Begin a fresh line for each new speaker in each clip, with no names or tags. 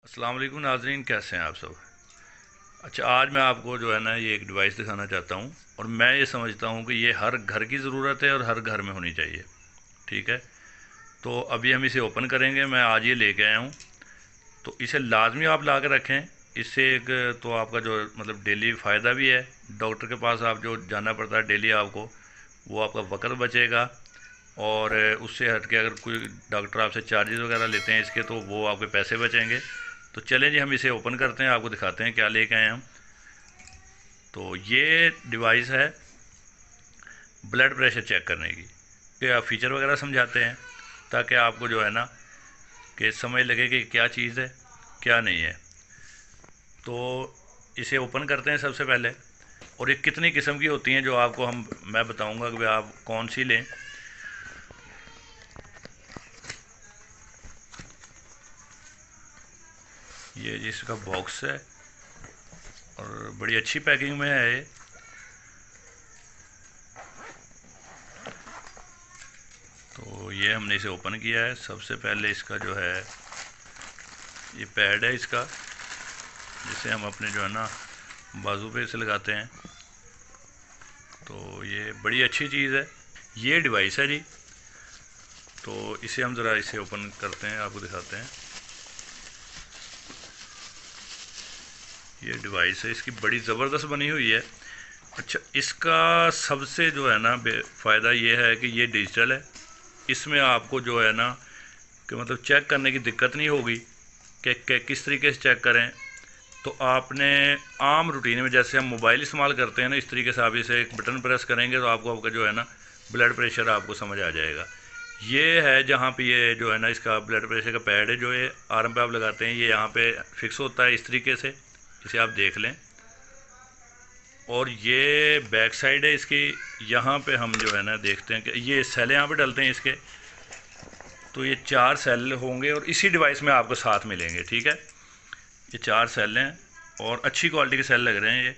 अस्सलाम वालेकुम नाज़रीन, कैसे हैं आप सब। अच्छा, आज मैं आपको जो है ना ये एक डिवाइस दिखाना चाहता हूँ और मैं ये समझता हूँ कि ये हर घर की ज़रूरत है और हर घर में होनी चाहिए। ठीक है, तो अभी हम इसे ओपन करेंगे। मैं आज ये लेके आया हूँ, तो इसे लाजमी आप ला के रखें। इससे एक तो आपका जो मतलब डेली फ़ायदा भी है। डॉक्टर के पास आप जो जाना पड़ता है डेली आपको, वो आपका वक़्त बचेगा। और उससे हट के अगर कोई डॉक्टर आपसे चार्जेस वगैरह लेते हैं इसके, तो वो आपके पैसे बचेंगे। तो चलें जी, हम इसे ओपन करते हैं, आपको दिखाते हैं क्या लेके आए हम। तो ये डिवाइस है ब्लड प्रेशर चेक करने की। कि आप फीचर वगैरह समझाते हैं ताकि आपको जो है ना कि समझ लगे कि क्या चीज़ है क्या नहीं है। तो इसे ओपन करते हैं सबसे पहले। और ये कितनी किस्म की होती हैं जो आपको मैं बताऊंगा कि भाई आप कौन सी लें। ये जिसका बॉक्स है और बड़ी अच्छी पैकिंग में है ये। तो ये हमने इसे ओपन किया है। सबसे पहले इसका जो है ये पैड है इसका, जिसे हम अपने जो है ना बाजू पे इसे लगाते हैं। तो ये बड़ी अच्छी चीज़ है, ये डिवाइस है जी। तो इसे हम ज़रा इसे ओपन करते हैं, आपको दिखाते हैं। ये डिवाइस है, इसकी बड़ी ज़बरदस्त बनी हुई है। अच्छा, इसका सबसे जो है ना फ़ायदा ये है कि ये डिजिटल है। इसमें आपको जो है ना कि मतलब चेक करने की दिक्कत नहीं होगी कि किस तरीके से चेक करें। तो आपने आम रूटीन में जैसे हम मोबाइल इस्तेमाल करते हैं ना, इस तरीके से आप इसे एक बटन प्रेस करेंगे तो आपको आपका जो है ना ब्लड प्रेशर आपको समझ आ जाएगा। ये है जहाँ पे ये जो है ना इसका ब्लड प्रेशर का पैड है, जो ये आर्म पे आप लगाते हैं, ये यहाँ पे फिक्स होता है इस तरीके से। इसे आप देख लें। और ये बैक साइड है इसकी। यहाँ पे हम जो है ना देखते हैं कि ये सेल यहाँ पे डलते हैं इसके। तो ये 4 सेल होंगे और इसी डिवाइस में आपको साथ मिलेंगे। ठीक है, ये 4 सेल हैं और अच्छी क्वालिटी के सेल लग रहे हैं ये।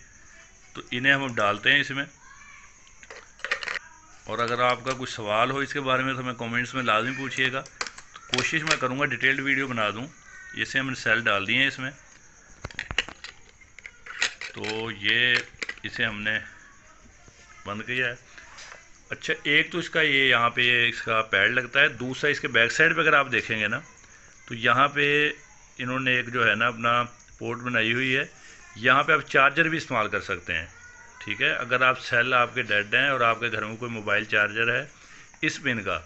तो इन्हें हम डालते हैं इसमें। और अगर आपका कुछ सवाल हो इसके बारे में तो हमें कमेंट्स में लाजमी पूछिएगा। तो कोशिश मैं करूँगा डिटेल्ड वीडियो बना दूँ। जैसे हमने सेल डाल दिए हैं इसमें। तो ये इसे हमने बंद किया है। अच्छा, एक तो इसका ये यहाँ पे ये इसका पैड लगता है। दूसरा इसके बैक साइड पे अगर आप देखेंगे ना, तो यहाँ पे इन्होंने एक जो है ना अपना पोर्ट बनाई हुई है। यहाँ पे आप चार्जर भी इस्तेमाल कर सकते हैं। ठीक है, अगर आप सेल आपके डेड हैं और आपके घर में कोई मोबाइल चार्जर है इस पिन का,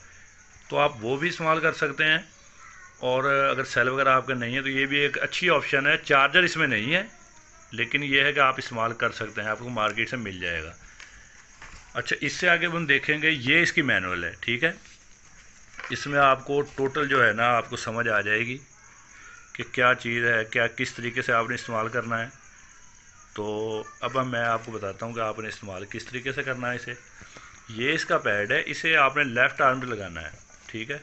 तो आप वो भी इस्तेमाल कर सकते हैं। और अगर सेल वगैरह आपके नहीं है तो ये भी एक अच्छी ऑप्शन है। चार्जर इसमें नहीं है, लेकिन ये है कि आप इस्तेमाल कर सकते हैं, आपको मार्केट से मिल जाएगा। अच्छा, इससे आगे हम देखेंगे, ये इसकी मैनुअल है। ठीक है, इसमें आपको टोटल जो है ना आपको समझ आ जाएगी कि क्या चीज़ है, क्या किस तरीके से आपने इस्तेमाल करना है। तो अब मैं आपको बताता हूँ कि आपने इस्तेमाल किस तरीके से करना है इसे। ये इसका पैड है, इसे आपने लेफ़्ट आर्म पे लगाना है। ठीक है,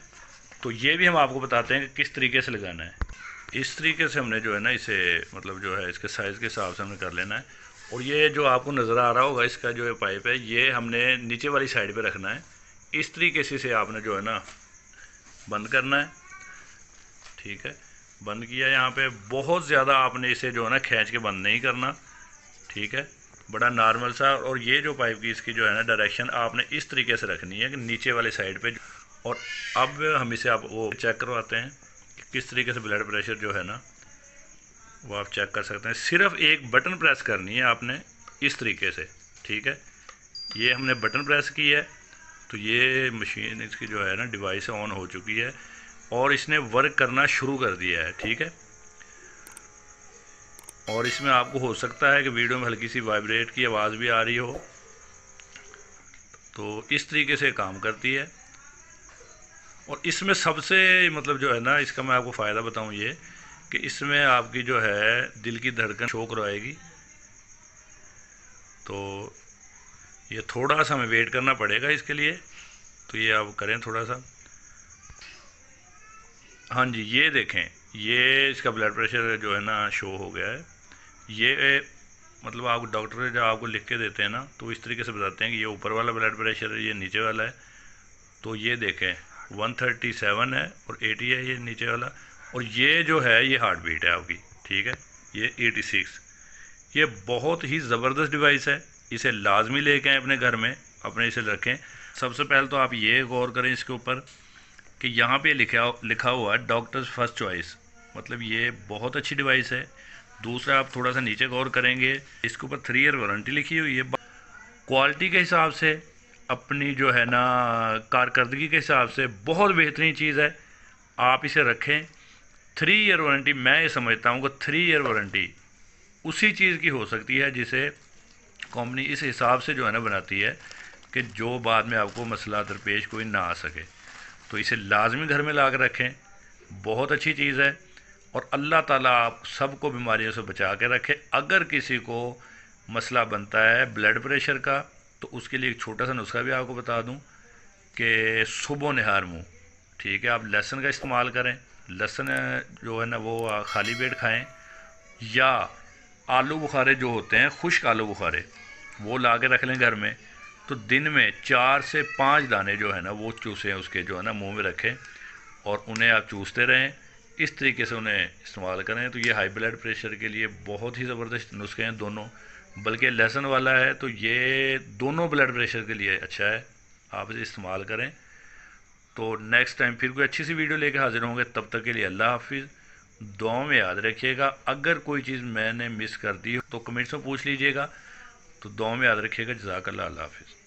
तो ये भी हम आपको बताते हैं कि किस तरीके से लगाना है। इस तरीके से हमने जो है ना इसे मतलब जो है इसके साइज़ के हिसाब से हमने कर लेना है। और ये जो आपको नज़र आ रहा होगा इसका जो ये पाइप है, ये हमने नीचे वाली साइड पे रखना है। इस तरीके से इसे आपने जो है ना बंद करना है। ठीक है, बंद किया। यहाँ पे बहुत ज़्यादा आपने इसे जो है ना खींच के बंद नहीं करना। ठीक है, बड़ा नॉर्मल सा। और ये जो पाइप की इसकी जो है ना डायरेक्शन आपने इस तरीके से रखनी है कि नीचे वाले साइड पे। और अब हम इसे आप वो चेक करवाते हैं कि किस तरीके से ब्लड प्रेशर जो है ना वो आप चेक कर सकते हैं। सिर्फ एक बटन प्रेस करनी है आपने इस तरीके से। ठीक है, ये हमने बटन प्रेस की है तो ये मशीन इसकी जो है ना डिवाइस ऑन हो चुकी है और इसने वर्क करना शुरू कर दिया है। ठीक है, और इसमें आपको हो सकता है कि वीडियो में हल्की सी वाइब्रेट की आवाज़ भी आ रही हो। तो इस तरीके से काम करती है। और इसमें सबसे मतलब जो है ना इसका मैं आपको फ़ायदा बताऊं ये कि इसमें आपकी जो है दिल की धड़कन शो करवाएगी। तो ये थोड़ा सा हमें वेट करना पड़ेगा इसके लिए, तो ये आप करें थोड़ा सा। हाँ जी, ये देखें, ये इसका ब्लड प्रेशर जो है ना शो हो गया है। ये मतलब आप डॉक्टर जब आपको लिख के देते हैं ना तो इस तरीके से बताते हैं कि ये ऊपर वाला ब्लड प्रेशर है, ये नीचे वाला है। तो ये देखें 137 है और 80 है ये नीचे वाला। और ये जो है ये हार्ट बीट है आपकी, ठीक है, ये 86। ये बहुत ही ज़बरदस्त डिवाइस है, इसे लाजमी लेके आएँ अपने घर में, अपने इसे रखें। सबसे पहले तो आप ये गौर करें इसके ऊपर कि यहाँ पे लिखा हुआ है डॉक्टर्स फर्स्ट चॉइस, मतलब ये बहुत अच्छी डिवाइस है। दूसरा आप थोड़ा सा नीचे गौर करेंगे, इसके ऊपर 3 ईयर वारंटी लिखी हुई है। क्वालिटी के हिसाब से, अपनी जो है ना कारकर्दगी के हिसाब से बहुत बेहतरीन चीज़ है, आप इसे रखें। 3 ईयर वारंटी, मैं ये समझता हूँ कि 3 ईयर वारंटी उसी चीज़ की हो सकती है जिसे कंपनी इस हिसाब से जो है ना बनाती है कि जो बाद में आपको मसला दरपेश कोई ना आ सके। तो इसे लाजमी घर में ला कर रखें, बहुत अच्छी चीज़ है। और अल्लाह ताला आप सबको बीमारियों से बचा के रखे। अगर किसी को मसला बनता है ब्लड प्रेशर का, तो उसके लिए एक छोटा सा नुस्खा भी आपको बता दूं कि सुबह नहार मुँह, ठीक है, आप लहसुन का इस्तेमाल करें। लहसुन जो है ना वो खाली पेट खाएं, या आलू बुखारे जो होते हैं, खुश्क आलू बुखारे, वो ला के रख लें घर में। तो दिन में 4 से 5 दाने जो है ना वो चूसें, उसके जो है ना मुंह में रखें और उन्हें आप चूसते रहें। इस तरीके से उन्हें इस्तेमाल करें। तो ये हाई ब्लड प्रेशर के लिए बहुत ही ज़बरदस्त नुस्खे हैं दोनों, बल्कि लहसुन वाला है तो ये दोनों ब्लड प्रेशर के लिए अच्छा है, आप इसे इस्तेमाल करें। तो नेक्स्ट टाइम फिर कोई अच्छी सी वीडियो लेकर हाजिर होंगे, तब तक के लिए अल्लाह हाफिज़। दुआओं में याद रखिएगा। अगर कोई चीज़ मैंने मिस कर दी तो कमेंट्स में पूछ लीजिएगा। तो दुआओं में याद रखिएगा। जज़ाकल्लाह, अल्लाह हाफिज़।